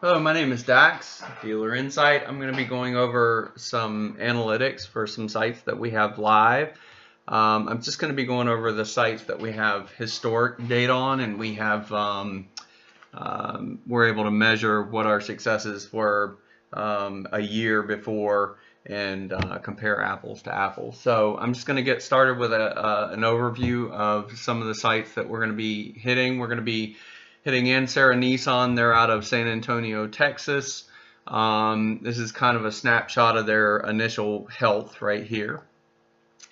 Hello, my name is Dax, Dealer InSite. I'm going to be going over some analytics for some sites that we have live. I'm just going to be going over the sites that we have historic data on, and we have we're able to measure what our successes were a year before and compare apples to apples. So I'm just going to get started with an overview of some of the sites that we're going to be hitting. We're going to be hitting Ansara Nissan. They're out of San Antonio, Texas. This is kind of a snapshot of their initial health right here.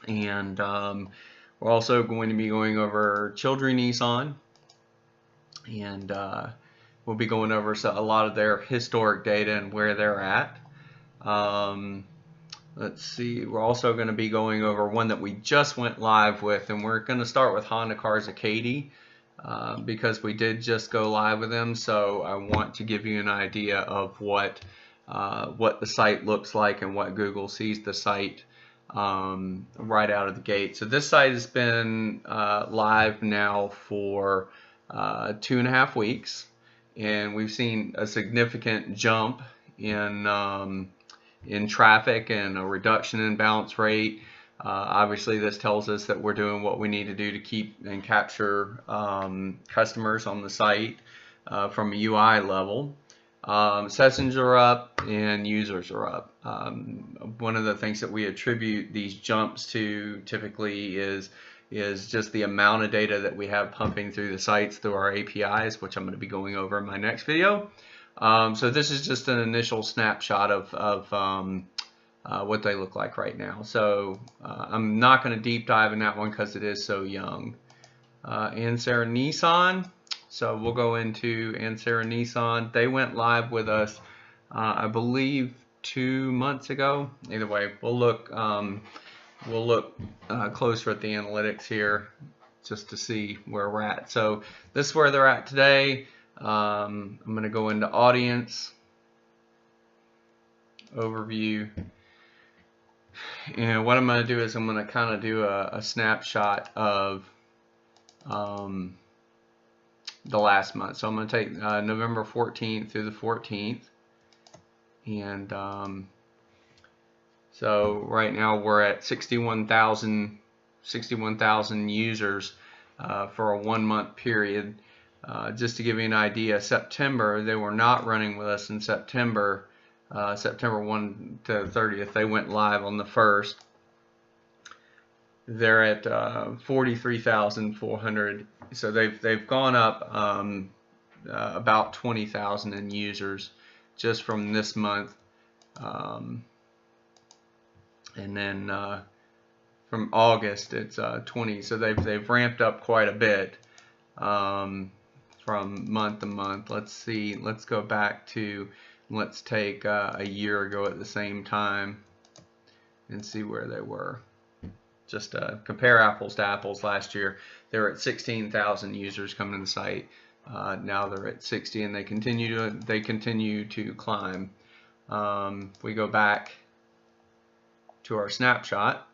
And we're also going to be going over Children Nissan. And we'll be going over a lot of their historic data and where they're at. Let's see, we're also going to be going over one that we just went live with, and we're going to start with Honda Cars Acadie. Because we did just go live with them, so I want to give you an idea of what the site looks like and what Google sees the site right out of the gate. So this site has been live now for 2.5 weeks, and we've seen a significant jump in traffic and a reduction in bounce rate. Obviously, this tells us that we're doing what we need to do to keep and capture customers on the site from a UI level. Sessions are up and users are up. One of the things that we attribute these jumps to typically is just the amount of data that we have pumping through the sites through our APIs, which I'm going to be going over in my next video. So this is just an initial snapshot of what they look like right now. So I'm not going to deep dive in that one because it is so young. Ansara Nissan. So we'll go into Ansara Nissan. They went live with us, I believe, 2 months ago. Either way, we'll look closer at the analytics here just to see where we're at. So this is where they're at today. I'm going to go into audience, overview. And what I'm going to do is I'm going to kind of do a snapshot of the last month. So I'm going to take November 14th through the 14th. And so right now we're at 61,000 users for a 1 month period. Just to give you an idea, September, they were not running with us in September. September 1 to 30th, they went live on the 1st. They're at 43,400, so they've gone up about 20,000 in users just from this month, and then from August it's 20. So they've ramped up quite a bit from month to month. Let's see. Let's go back to. Let's take a year ago at the same time and see where they were. Just compare apples to apples. Last year they were at 16,000 users coming to the site. Now they're at 60, and they continue to climb. We go back to our snapshot,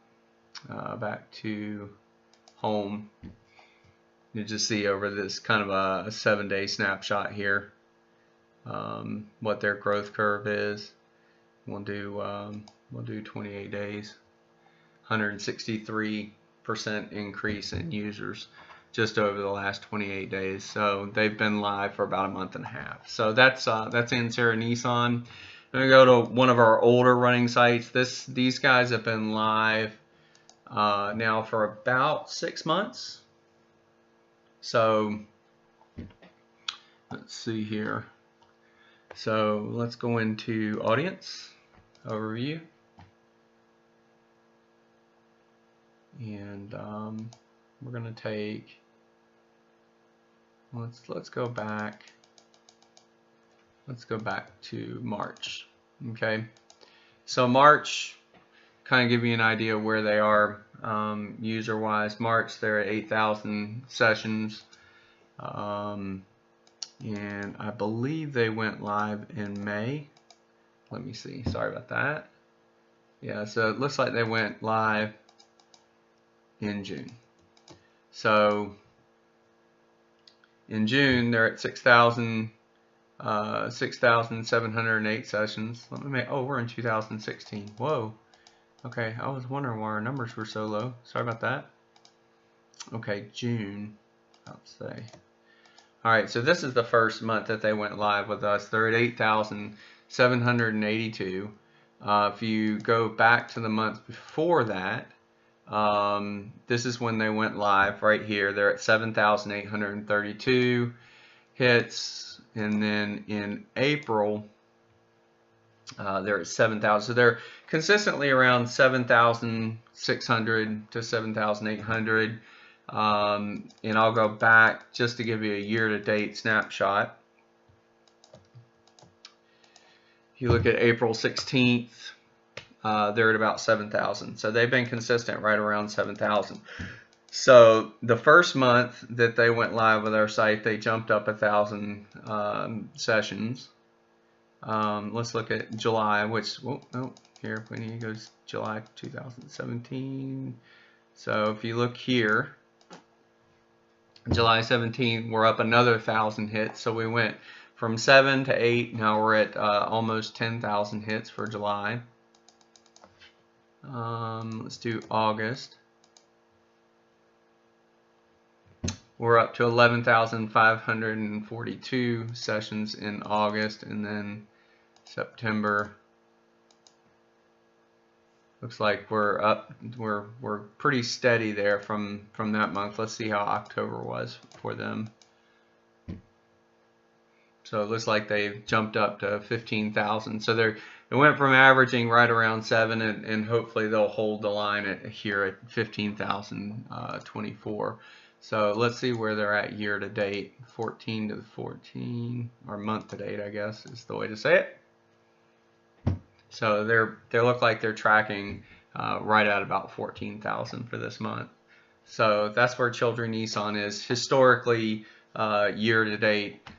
back to home. You just see over this kind of a 7-day snapshot here. What their growth curve is. We'll do 28 days. 163% increase in users just over the last 28 days. So they've been live for about a month and a half. So that's Ansara Nissan. I'm gonna go to one of our older running sites. These guys have been live now for about 6 months. So let's see here. So let's go into audience, overview, and we're going to take, let's go back to March. Okay, so March, kind of give you an idea of where they are user wise. March, they're at 8,000 sessions. And I believe they went live in May. Let me see. Sorry about that. Yeah, so it looks like they went live in June. So in June, they're at 6,000 6,708 sessions. Let me make, oh, we're in 2016. Whoa. Okay, I was wondering why our numbers were so low. Sorry about that. Okay, June, let's say. All right, so this is the first month that they went live with us. They're at 8,782. If you go back to the month before that, this is when they went live right here. They're at 7,832 hits. And then in April, they're at 7,000. So they're consistently around 7,600 to 7,800. And I'll go back just to give you a year-to-date snapshot. If you look at April 16th, they're at about 7,000. So they've been consistent right around 7,000. So the first month that they went live with our site, they jumped up 1,000 sessions. Let's look at July, which, oh, here, we need to go to July 2017. So if you look here, July 17th, we're up another 1,000 hits. So we went from 7 to 8. Now we're at almost 10,000 hits for July. Let's do August. We're up to 11,542 sessions in August, and then September. Looks like we're up. We're pretty steady there from that month. Let's see how October was for them. So it looks like they jumped up to 15,000. So they went from averaging right around 7, and hopefully they'll hold the line here at 15,024. So let's see where they're at year to date. 14 to 14, or month to date, I guess is the way to say it. So they look like they're tracking right at about 14,000 for this month. So that's where Children Nissan is. Historically, year to date,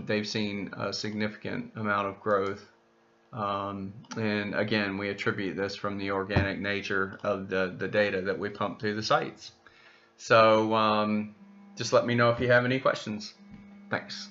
they've seen a significant amount of growth. And again, we attribute this from the organic nature of the data that we pump through the sites. So just let me know if you have any questions. Thanks.